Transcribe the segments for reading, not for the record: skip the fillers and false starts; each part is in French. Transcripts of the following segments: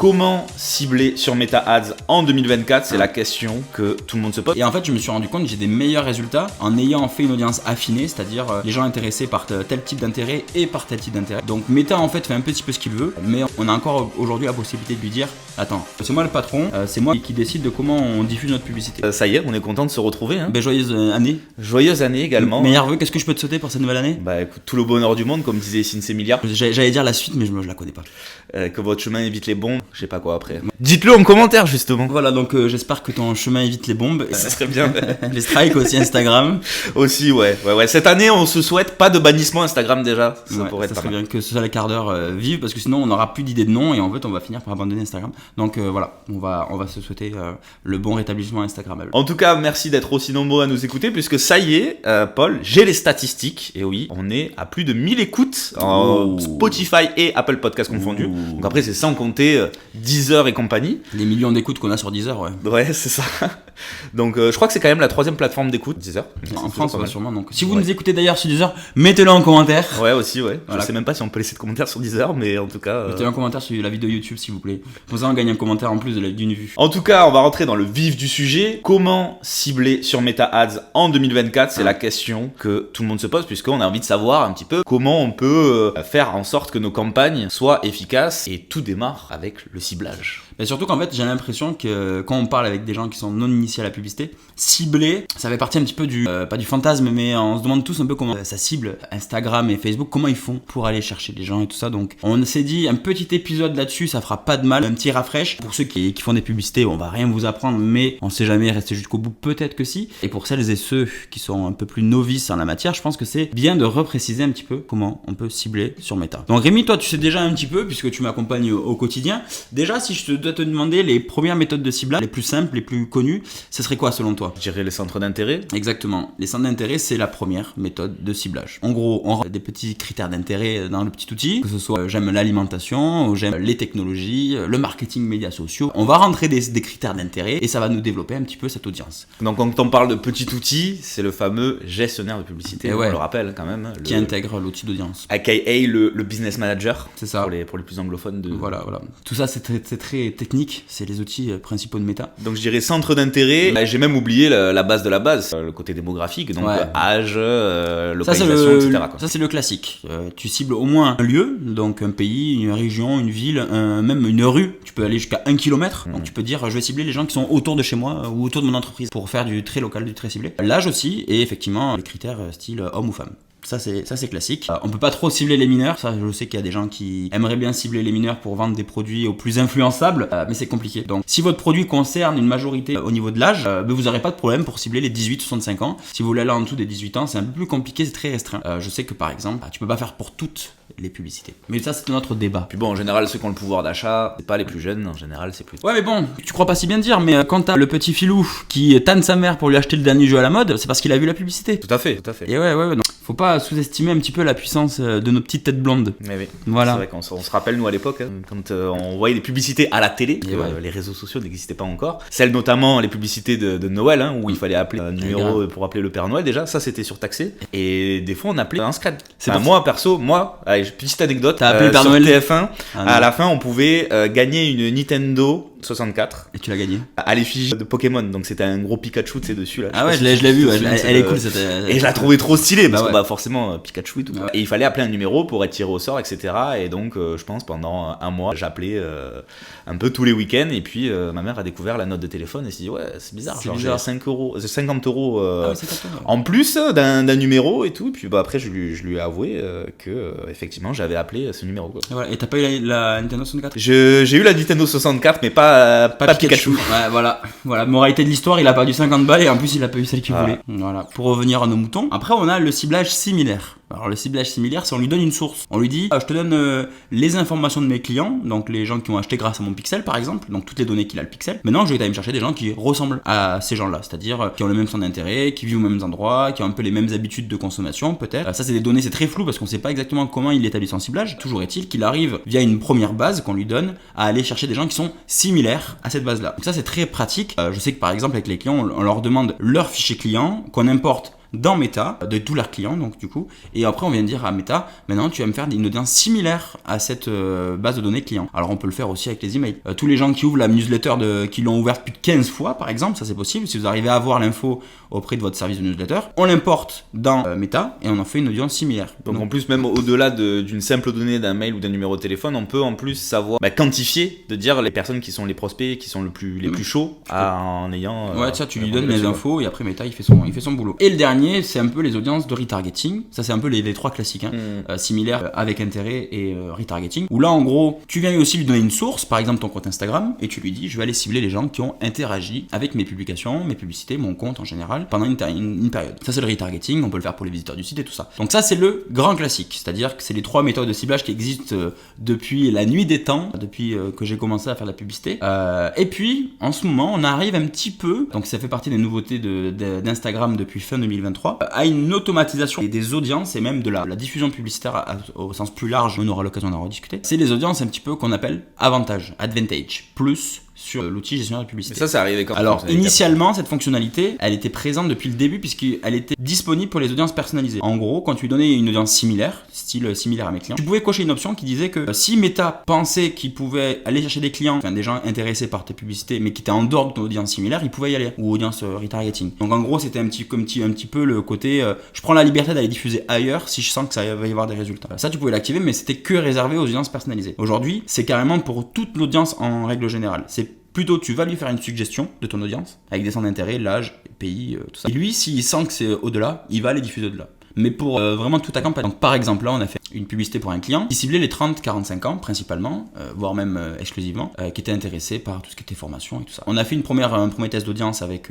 Comment cibler sur Meta Ads en 2024? C'est la question que tout le monde se pose. Et en fait, je me suis rendu compte que j'ai des meilleurs résultats en ayant fait une audience affinée, c'est-à-dire les gens intéressés par tel type d'intérêt et par tel type d'intérêt. Donc Meta en fait fait un petit peu ce qu'il veut, mais on a encore aujourd'hui la possibilité de lui dire attends, c'est moi le patron, c'est moi qui décide de comment on diffuse notre publicité. Ça y est, on est content de se retrouver. Hein. Joyeuse année. Joyeuse année également. Meilleur vœu, qu'est-ce que je peux te souhaiter pour cette nouvelle année? Bah écoute, tout le bonheur du monde, comme disait Cine Milliard. J'allais dire la suite, mais je la connais pas. Que votre chemin évite les bombes, je sais pas quoi après. Dites-le en commentaire justement. Voilà, donc j'espère que ton chemin évite les bombes. Ça serait bien. Les strikes aussi Instagram. Aussi, ouais. Cette année, on se souhaite pas de bannissement Instagram déjà. Ça serait bien que ce soit les quarts d'heure vivent, parce que sinon on n'aura plus d'idées de nom et en fait on va finir par abandonner Instagram. Donc voilà, on va se souhaiter le bon rétablissement Instagrammable. En tout cas, merci d'être aussi nombreux à nous écouter, puisque ça y est, Paul, j'ai les statistiques. Et oui, on est à plus de 1000 écoutes en Spotify et Apple Podcast confondus. Donc après, c'est sans compter Deezer et compagnie. Les millions d'écoutes qu'on a sur Deezer, ouais. Ouais, c'est ça. Donc je crois que c'est quand même la 3e plateforme d'écoute, Deezer. En France, sûrement. Donc, si vous nous écoutez d'ailleurs sur Deezer, mettez-le en commentaire. Ouais, aussi, ouais. Voilà. Je sais même pas si on peut laisser de commentaires sur Deezer, mais en tout cas... Mettez-le en commentaire sur la vidéo YouTube, s'il vous plaît. Pour ça, on gagne un commentaire en plus d'une vue. En tout cas, on va rentrer dans le vif du sujet. Comment cibler sur Meta Ads en 2024? C'est la question que tout le monde se pose, puisqu'on a envie de savoir un petit peu comment on peut faire en sorte que nos campagnes soient efficaces. Et tout démarre avec le ciblage. Et surtout qu'en fait, j'ai l'impression que quand on parle avec des gens qui sont non initiés à la publicité, cibler, ça fait partie un petit peu pas du fantasme, mais on se demande tous un peu comment ça cible Instagram et Facebook, comment ils font pour aller chercher les gens et tout ça. Donc on s'est dit un petit épisode là-dessus, ça fera pas de mal, un petit rafraîche. Pour ceux qui font des publicités, on va rien vous apprendre, mais on sait jamais rester jusqu'au bout, peut-être que si. Et pour celles et ceux qui sont un peu plus novices en la matière, je pense que c'est bien de repréciser un petit peu comment on peut cibler sur Meta. Donc Rémi, toi tu sais déjà un petit peu, puisque tu m'accompagnes au quotidien. Déjà, si je dois te demander les premières méthodes de ciblage, les plus simples, les plus connues, ce serait quoi selon toi? Je dirais les centres d'intérêt. Exactement. Les centres d'intérêt, c'est la première méthode de ciblage. En gros, on rentre des petits critères d'intérêt dans le petit outil, que ce soit j'aime l'alimentation, ou j'aime les technologies, le marketing médias sociaux. On va rentrer des critères d'intérêt et ça va nous développer un petit peu cette audience. Donc quand on parle de petit outil, c'est le fameux gestionnaire de publicité, on le rappelle quand même. Qui intègre l'outil d'audience. AKA le business manager. C'est ça. Pour les plus anglophones. Voilà. Tout ça, c'est très technique. C'est les outils principaux de Meta. Donc je dirais centre d'intérêt. J'ai même oublié la base de la base, le côté démographique, donc âge, localisation, etc. quoi. Ça c'est le classique. Tu cibles au moins un lieu, donc un pays, une région, une ville, même une rue. Tu peux aller jusqu'à 1 km. Donc tu peux dire je vais cibler les gens qui sont autour de chez moi ou autour de mon entreprise pour faire du très local, du très ciblé. L'âge aussi, et effectivement les critères style homme ou femme. Ça c'est classique. On peut pas trop cibler les mineurs. Ça, je sais qu'il y a des gens qui aimeraient bien cibler les mineurs pour vendre des produits aux plus influençables, mais c'est compliqué. Donc, si votre produit concerne une majorité au niveau de l'âge, vous n'aurez pas de problème pour cibler les 18-65 ans. Si vous voulez aller en dessous des 18 ans, c'est un peu plus compliqué, c'est très restreint. Je sais que par exemple, tu peux pas faire pour toutes les publicités. Mais ça, c'est notre débat. Puis bon, en général, ceux qui ont le pouvoir d'achat, c'est pas les plus jeunes. En général, c'est plus. Ouais, mais bon, tu crois pas si bien dire, mais quand t'as le petit filou qui tanne sa mère pour lui acheter le dernier jeu à la mode, c'est parce qu'il a vu la publicité. Tout à fait. Et ouais, donc, faut pas sous-estimer un petit peu la puissance de nos petites têtes blondes. Mais oui. Voilà. C'est vrai qu'on se rappelle, nous, à l'époque, quand on voyait des publicités à la télé, les réseaux sociaux n'existaient pas encore. Celles notamment, les publicités de Noël, où il fallait appeler un numéro pour appeler le Père Noël, déjà, ça c'était surtaxé. Et des fois, on appelait un scred. Moi, perso, allez, petite anecdote. T'as appelé le Père sur Noël TF1, à la fin, on pouvait gagner une Nintendo 64. Et tu l'as gagné à l'effigie de Pokémon, donc c'était un gros Pikachu, tu sais, dessus là. Ah ouais, je l'ai vu, elle est cool cette. Et je la trouvais trop stylée parce que forcément Pikachu et tout. Et il fallait appeler un numéro pour être tiré au sort, etc. Et donc je pense pendant un mois, j'appelais un peu tous les week-ends. Et puis ma mère a découvert la note de téléphone et s'est dit ouais, c'est bizarre, genre j'ai 50 euros en plus d'un numéro et tout. Et puis après je lui ai avoué que effectivement j'avais appelé ce numéro quoi. Et, voilà. Et t'as pas eu la Nintendo 64? J'ai eu la Nintendo 64 mais pas Pikachu. Ouais, voilà, moralité de l'histoire, il a perdu 50 balles et en plus il a pas eu celle qu'il voulait. Voilà. Pour revenir à nos moutons, après on a le ciblage similaire. Alors le ciblage similaire, c'est on lui donne une source. On lui dit, je te donne les informations de mes clients, donc les gens qui ont acheté grâce à mon pixel par exemple, donc toutes les données qu'il a le pixel. Maintenant je vais aller me chercher des gens qui ressemblent à ces gens-là, c'est-à-dire qui ont le même centre d'intérêt, qui vivent aux mêmes endroits, qui ont un peu les mêmes habitudes de consommation peut-être. Ça c'est des données, c'est très flou parce qu'on sait pas exactement comment il établit son ciblage. Toujours est-il qu'il arrive via une première base qu'on lui donne à aller chercher des gens qui sont similaires à cette base-là. Donc ça c'est très pratique. Je sais que par exemple avec les clients, on leur demande leur fichier client, qu'on importe dans Meta, de tous leurs clients, donc du coup. Et après, on vient dire à Meta, maintenant tu vas me faire une audience similaire à cette base de données client. Alors on peut le faire aussi avec les emails. Tous les gens qui ouvrent la newsletter, qui l'ont ouverte plus de 15 fois, par exemple, ça c'est possible. Si vous arrivez à avoir l'info auprès de votre service de newsletter, on l'importe dans Meta et on en fait une audience similaire. Donc en plus, même au-delà d'une simple donnée d'un mail ou d'un numéro de téléphone, on peut en plus savoir quantifier, de dire les personnes qui sont les prospects, qui sont les plus chauds, en ayant... ouais, tu lui donnes les infos et après Meta il fait son boulot. Et le dernier, c'est un peu les audiences de retargeting. Ça c'est un peu les trois classiques, similaires, avec intérêt et retargeting. Où là en gros, tu viens aussi lui donner une source, par exemple ton compte Instagram, et tu lui dis je vais aller cibler les gens qui ont interagi avec mes publications, mes publicités, mon compte en général, pendant une période. Ça c'est le retargeting, on peut le faire pour les visiteurs du site et tout ça. Donc ça c'est le grand classique, c'est-à-dire que c'est les trois méthodes de ciblage qui existent depuis la nuit des temps, depuis que j'ai commencé à faire de la publicité. Et puis en ce moment on arrive un petit peu, donc ça fait partie des nouveautés d'Instagram depuis fin 2023, à une automatisation des audiences et même de la diffusion publicitaire au sens plus large. On aura l'occasion d'en rediscuter. C'est les audiences un petit peu qu'on appelle advantage, plus sur l'outil gestionnaire de publicité. Et ça arrivait quand? Alors initialement cette fonctionnalité elle était présente depuis le début puisqu'elle était disponible pour les audiences personnalisées. En gros quand tu lui donnais une audience similaire, style similaire à mes clients, tu pouvais cocher une option qui disait que si Meta pensait qu'il pouvait aller chercher des clients, enfin des gens intéressés par tes publicités mais qui étaient en dehors de ton audience similaire, il pouvait y aller, ou audience retargeting. Donc en gros c'était un petit peu le côté je prends la liberté d'aller diffuser ailleurs si je sens que ça va y avoir des résultats. Ça tu pouvais l'activer mais c'était que réservé aux audiences personnalisées. Aujourd'hui c'est carrément pour toute l'audience en règle générale. C'est plutôt, tu vas lui faire une suggestion de ton audience, avec des centres d'intérêt, l'âge, pays, tout ça. Et lui, s'il sent que c'est au-delà, il va les diffuser au-delà. Mais pour vraiment toute ta campagne. Donc par exemple, là, on a fait une publicité pour un client qui ciblait les 30-45 ans, principalement, voire même exclusivement, qui étaient intéressés par tout ce qui était formation et tout ça. On a fait un premier test d'audience avec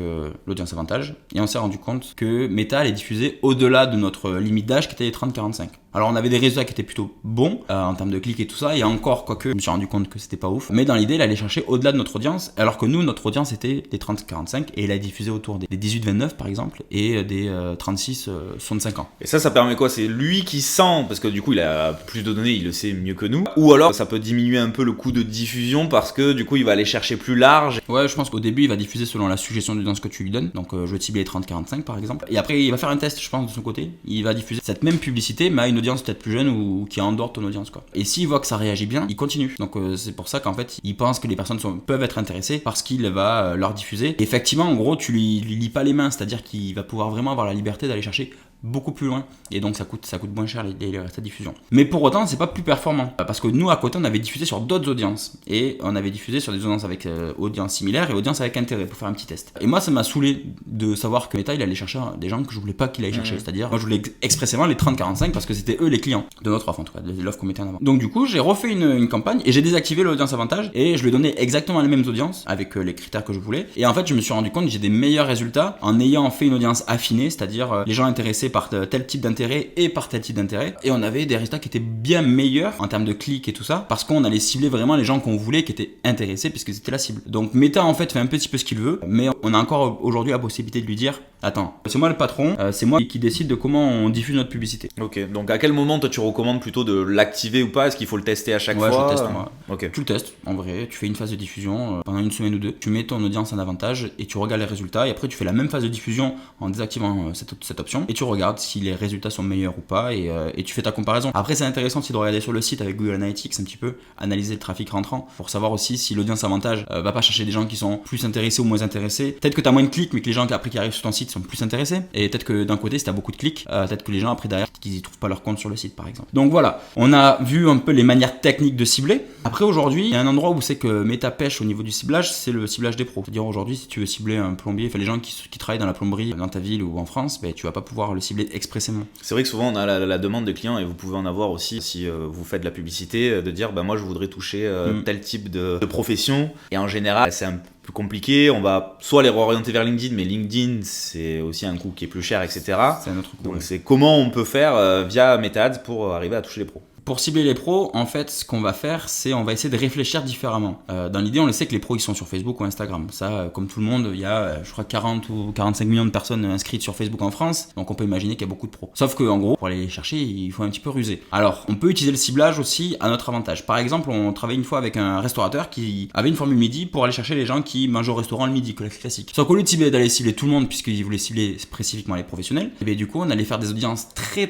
l'audience avantage, et on s'est rendu compte que Meta allait diffuser au-delà de notre limite d'âge qui était les 30-45. Alors on avait des résultats qui étaient plutôt bons en termes de clics et tout ça, et encore, quoique je me suis rendu compte que c'était pas ouf, mais dans l'idée il allait chercher au-delà de notre audience, alors que nous notre audience était des 30-45 et il a diffusé autour des 18-29 par exemple et des 36-65 ans. Et ça permet quoi? C'est lui qui sent, parce que du coup il a plus de données, il le sait mieux que nous, ou alors ça peut diminuer un peu le coût de diffusion parce que du coup il va aller chercher plus large. Ouais, je pense qu'au début il va diffuser selon la suggestion d'audience que tu lui donnes, donc je vais cibler les 30-45 par exemple, et après il va faire un test, je pense, de son côté, il va diffuser cette même publicité mais à une audience peut-être plus jeune ou qui est en dehors de ton audience quoi. Et s'il voit que ça réagit bien, il continue. Donc c'est pour ça qu'en fait il pense que les personnes peuvent être intéressées parce qu'il va leur diffuser. Et effectivement en gros tu lui lis pas les mains, c'est-à-dire qu'il va pouvoir vraiment avoir la liberté d'aller chercher beaucoup plus loin et donc ça coûte moins cher les restes de diffusion. Mais pour autant c'est pas plus performant parce que nous à côté on avait diffusé sur d'autres audiences et on avait diffusé sur des audiences avec audience similaire et audience avec intérêt pour faire un petit test. Et moi ça m'a saoulé de savoir que Meta il allait chercher des gens que je voulais pas qu'il aille chercher, c'est-à-dire moi je voulais expressément les 30-45 parce que c'était eux les clients de notre offre en tout cas, de l'offre qu'on mettait en avant. Donc du coup j'ai refait une campagne et j'ai désactivé l'audience avantage et je lui ai donné exactement les mêmes audiences avec les critères que je voulais, et en fait je me suis rendu compte que j'ai des meilleurs résultats en ayant fait une audience affinée, c'est-à-dire les gens intéressés par tel type d'intérêt et par tel type d'intérêt, et on avait des résultats qui étaient bien meilleurs en termes de clics et tout ça parce qu'on allait cibler vraiment les gens qu'on voulait qui étaient intéressés puisque c'était la cible. Donc Meta en fait fait un petit peu ce qu'il veut, mais on a encore aujourd'hui la possibilité de lui dire attends, c'est moi le patron, c'est moi qui décide de comment on diffuse notre publicité. Ok, donc à quel moment toi tu recommandes plutôt de l'activer ou pas? Est-ce qu'il faut le tester à chaque fois? Ouais, je le teste moi. Ok. Tu le testes en vrai, tu fais une phase de diffusion pendant une semaine ou deux, tu mets ton audience en avantage et tu regardes les résultats, et après tu fais la même phase de diffusion en désactivant cette option et tu regardes si les résultats sont meilleurs ou pas, et tu fais ta comparaison. Après c'est intéressant aussi de regarder sur le site avec Google Analytics un petit peu, analyser le trafic rentrant pour savoir aussi si l'audience avantage va pas chercher des gens qui sont plus intéressés ou moins intéressés. Peut-être que tu as moins de clics mais que les gens après qui arrivent sur ton site sont plus intéressés, et peut-être que d'un côté si tu as beaucoup de clics, peut-être que les gens après derrière qu'ils y trouvent pas leur compte sur le site par exemple. Donc voilà, on a vu un peu les manières techniques de cibler. Après aujourd'hui il y a un endroit où c'est que Meta pêche au niveau du ciblage, c'est le ciblage des pros. C'est-à-dire aujourd'hui si tu veux cibler un plombier, enfin les gens qui travaillent dans la plomberie dans ta ville ou en France, tu vas pas pouvoir le cibler expressément. C'est vrai que souvent on a la demande de clients, et vous pouvez en avoir aussi si vous faites de la publicité, de dire moi je voudrais toucher tel type de profession, et en général c'est un peu plus compliqué, on va soit les réorienter vers LinkedIn, mais LinkedIn c'est aussi un coût qui est plus cher, etc. C'est un autre coût. Donc c'est comment on peut faire via Meta Ads pour arriver à toucher les pros. Pour cibler les pros, en fait, ce qu'on va faire, c'est on va essayer de réfléchir différemment. Dans l'idée, on le sait que les pros, ils sont sur Facebook ou Instagram. Ça, comme tout le monde, il y a, je crois, 40 ou 45 millions de personnes inscrites sur Facebook en France. Donc, on peut imaginer qu'il y a beaucoup de pros. Sauf que, en gros, pour aller les chercher, il faut un petit peu ruser. Alors, on peut utiliser le ciblage aussi à notre avantage. Par exemple, on travaillait une fois avec un restaurateur qui avait une formule midi pour aller chercher les gens qui mangent au restaurant le midi, classique. Sauf qu'au lieu d'aller cibler tout le monde, puisqu'il voulait cibler spécifiquement les professionnels, et bien, du coup, on allait faire des audiences très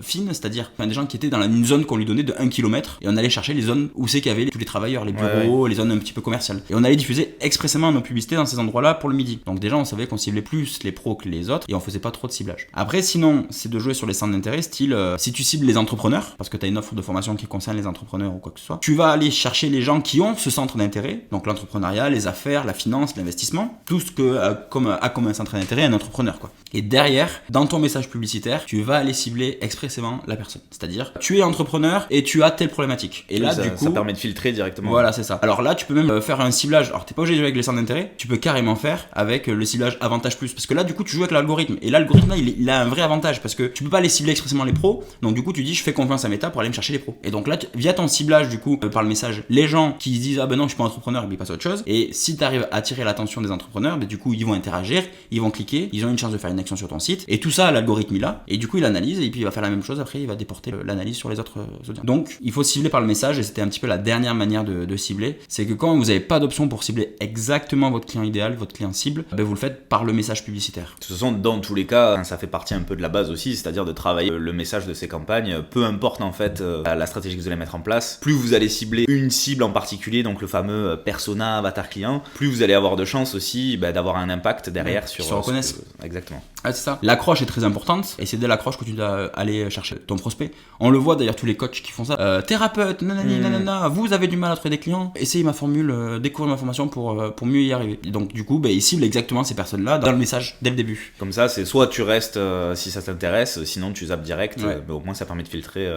fines, c'est-à-dire des gens qui étaient dans une zone qu'on lui donnait de 1 km, et on allait chercher les zones où c'est qu'il y avait tous les travailleurs, les bureaux, les zones un petit peu commerciales. Et on allait diffuser expressément nos publicités dans ces endroits-là pour le midi. Donc déjà, on savait qu'on ciblait plus les pros que les autres, et on faisait pas trop de ciblage. Après, sinon, c'est de jouer sur les centres d'intérêt, style, si tu cibles les entrepreneurs, parce que tu as une offre de formation qui concerne les entrepreneurs ou quoi que ce soit, tu vas aller chercher les gens qui ont ce centre d'intérêt, donc l'entrepreneuriat, les affaires, la finance, l'investissement, tout ce que a comme un centre d'intérêt un entrepreneur, quoi. Et derrière, dans ton message publicitaire, tu vas aller cibler expressément la personne. C'est-à-dire, tu es entrepreneur et tu as telle problématique. Et là, du coup, ça permet de filtrer directement. Voilà, c'est ça. Alors là, tu peux même faire un ciblage. Alors, t'es pas obligé de jouer avec les centres d'intérêt. Tu peux carrément faire avec le ciblage avantage plus. Parce que là, du coup, tu joues avec l'algorithme. Et l'algorithme, là, il a un vrai avantage parce que tu peux pas aller cibler expressément les pros. Donc, du coup, tu dis, je fais confiance à Meta pour aller me chercher les pros. Et donc là, via ton ciblage, du coup, par le message, les gens qui se disent, ah ben non, je suis pas entrepreneur, et puis ils passent à autre chose. Et si tu arrives à attirer l'attention des entrepreneurs, ben, du coup, ils vont interagir, ils vont cliquer, ils ont une chance de faire une action sur ton site. Et tout ça, l'algorithme, il a. Et du coup, il analyse et puis il va faire la même chose. Après, il va déporter l'analyse sur les autres audiences. Donc, il faut cibler par le message et c'était un petit peu la dernière manière de cibler. C'est que quand vous n'avez pas d'option pour cibler exactement votre client idéal, votre client cible, ben vous le faites par le message publicitaire. De toute façon, dans tous les cas, ça fait partie un peu de la base aussi, c'est-à-dire de travailler le message de ces campagnes, peu importe en fait la stratégie que vous allez mettre en place. Plus vous allez cibler une cible en particulier, donc le fameux persona, avatar client, plus vous allez avoir de chance aussi d'avoir un impact derrière sur... Ils se reconnaissent. Exactement. Ah, c'est ça. L'accroche est très importante et c'est dès l'accroche que tu dois aller chercher ton prospect. On le voit d'ailleurs, tous les coachs qui font ça. Thérapeute, nanani, nanana, vous avez du mal à trouver des clients, essayez ma formule, découvrez ma formation pour mieux y arriver. Et donc du coup, ils ciblent exactement ces personnes-là dans le message dès le début. Comme ça, c'est soit tu restes si ça t'intéresse, sinon tu zappes direct, mais au moins ça permet de filtrer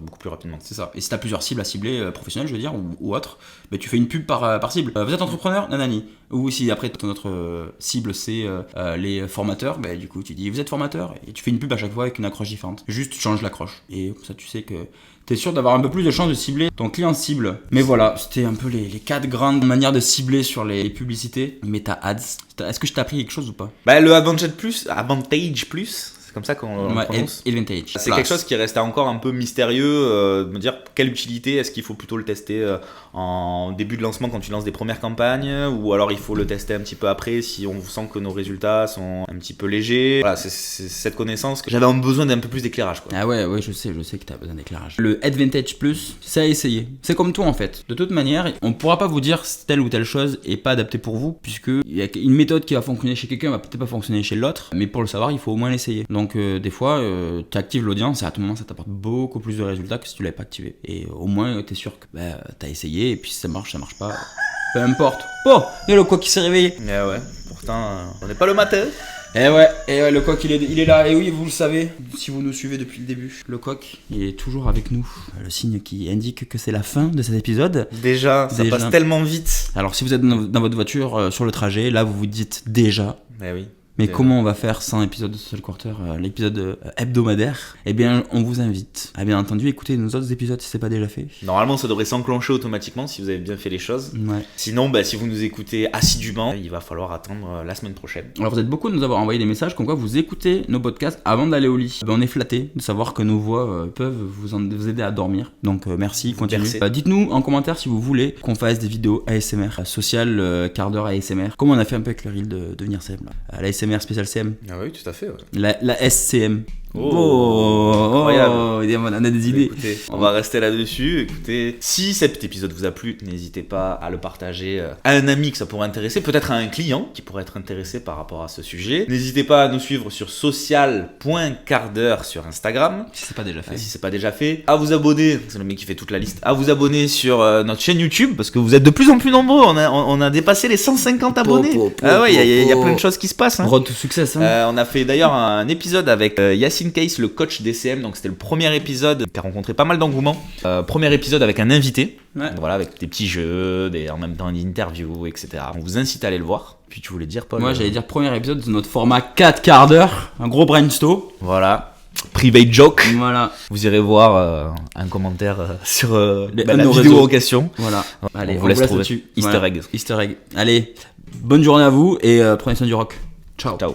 beaucoup plus rapidement. C'est ça. Et si tu as plusieurs cibles à cibler, professionnelles je veux dire, ou autres, tu fais une pub par cible. Vous êtes entrepreneur, nanani. Ou si après ton autre cible c'est les formateurs, du coup tu dis vous êtes formateur et tu fais une pub à chaque fois avec une accroche différente. Juste tu changes l'accroche et comme ça tu sais que t'es sûr d'avoir un peu plus de chances de cibler ton client cible. Mais voilà, c'était un peu les 4 grandes manières de cibler sur les publicités. Meta Ads. Est-ce que je t'ai appris quelque chose ou pas? Le Advantage Plus, c'est comme ça qu'on prononce. Advantage. C'est quelque chose qui reste encore un peu mystérieux, de me dire quelle utilité, est-ce qu'il faut plutôt le tester en début de lancement quand tu lances des premières campagnes, ou alors il faut le tester un petit peu après si on sent que nos résultats sont un petit peu légers. Voilà, c'est cette connaissance que j'avais besoin d'un peu plus d'éclairage, quoi. Ah ouais, je sais que t'as besoin d'éclairage. Le Advantage Plus, c'est à essayer. C'est comme tout en fait. De toute manière, on pourra pas vous dire telle ou telle chose est pas adaptée pour vous, puisque il y a une méthode qui va fonctionner chez quelqu'un, va peut-être pas fonctionner chez l'autre, mais pour le savoir, il faut au moins l'essayer. Donc des fois, tu actives l'audience et à tout moment, ça t'apporte beaucoup plus de résultats que si tu l'avais pas activé. Et au moins, t'es sûr que t'as essayé, et puis si ça marche pas. Peu importe. Oh, il y a le coq qui s'est réveillé. Ouais, pourtant, on n'est pas le matin. Et ouais, le coq il est là, et oui, vous le savez, si vous nous suivez depuis le début, le coq il est toujours avec nous. Le signe qui indique que c'est la fin de cet épisode. Déjà, ça passe tellement vite. Alors si vous êtes dans votre voiture sur le trajet, là vous vous dites déjà. Oui. Mais comment on va faire 100 épisodes de Social Quarter, l'épisode hebdomadaire? Eh bien, on vous invite à bien entendu écouter nos autres épisodes si c'est pas déjà fait. Normalement, ça devrait s'enclencher automatiquement si vous avez bien fait les choses. Ouais. Sinon, si vous nous écoutez assidûment, il va falloir attendre la semaine prochaine. Alors, vous êtes beaucoup de nous avoir envoyé des messages comme quoi vous écoutez nos podcasts avant d'aller au lit. On est flattés de savoir que nos voix peuvent vous aider à dormir. Donc, merci, continuez. Dites-nous en commentaire si vous voulez qu'on fasse des vidéos ASMR, social quart d'heure ASMR, comme on a fait un peu avec le reel de Devenir CM. L'ASMR spécial CM. Ah oui, tout à fait. Ouais. La SCM. Incroyable. On a des idées. Écoutez, on va rester là-dessus. Écoutez, si cet épisode vous a plu, n'hésitez pas à le partager à un ami que ça pourrait intéresser, peut-être à un client qui pourrait être intéressé par rapport à ce sujet. N'hésitez pas à nous suivre sur social.quart-d'heure sur Instagram. Si c'est pas déjà fait. À vous abonner, c'est le mec qui fait toute la liste, à vous abonner sur notre chaîne YouTube, parce que vous êtes de plus en plus nombreux. On a dépassé les 150 abonnés. Ah ouais, il y a plein de choses qui se passent. Road to success. On a fait d'ailleurs un épisode avec Yacine Case, le coach DCM, donc c'était le premier épisode qui a rencontré pas mal d'engouement. Premier épisode avec un invité, voilà, avec des petits jeux, en même temps une interview, etc. On vous incite à aller le voir. Puis tu voulais dire, Paul? Moi j'allais dire premier épisode de notre format 4 quarts d'heure, un gros brainstorm. Voilà. private joke. Voilà. Vous irez voir un commentaire sur la nos vidéo réseaux. en question. Voilà. Allez, on vous laisse trouver. là-dessus. Easter Voilà. egg. Easter egg. Allez, bonne journée à vous et prenez soin du rock. Ciao. Ciao.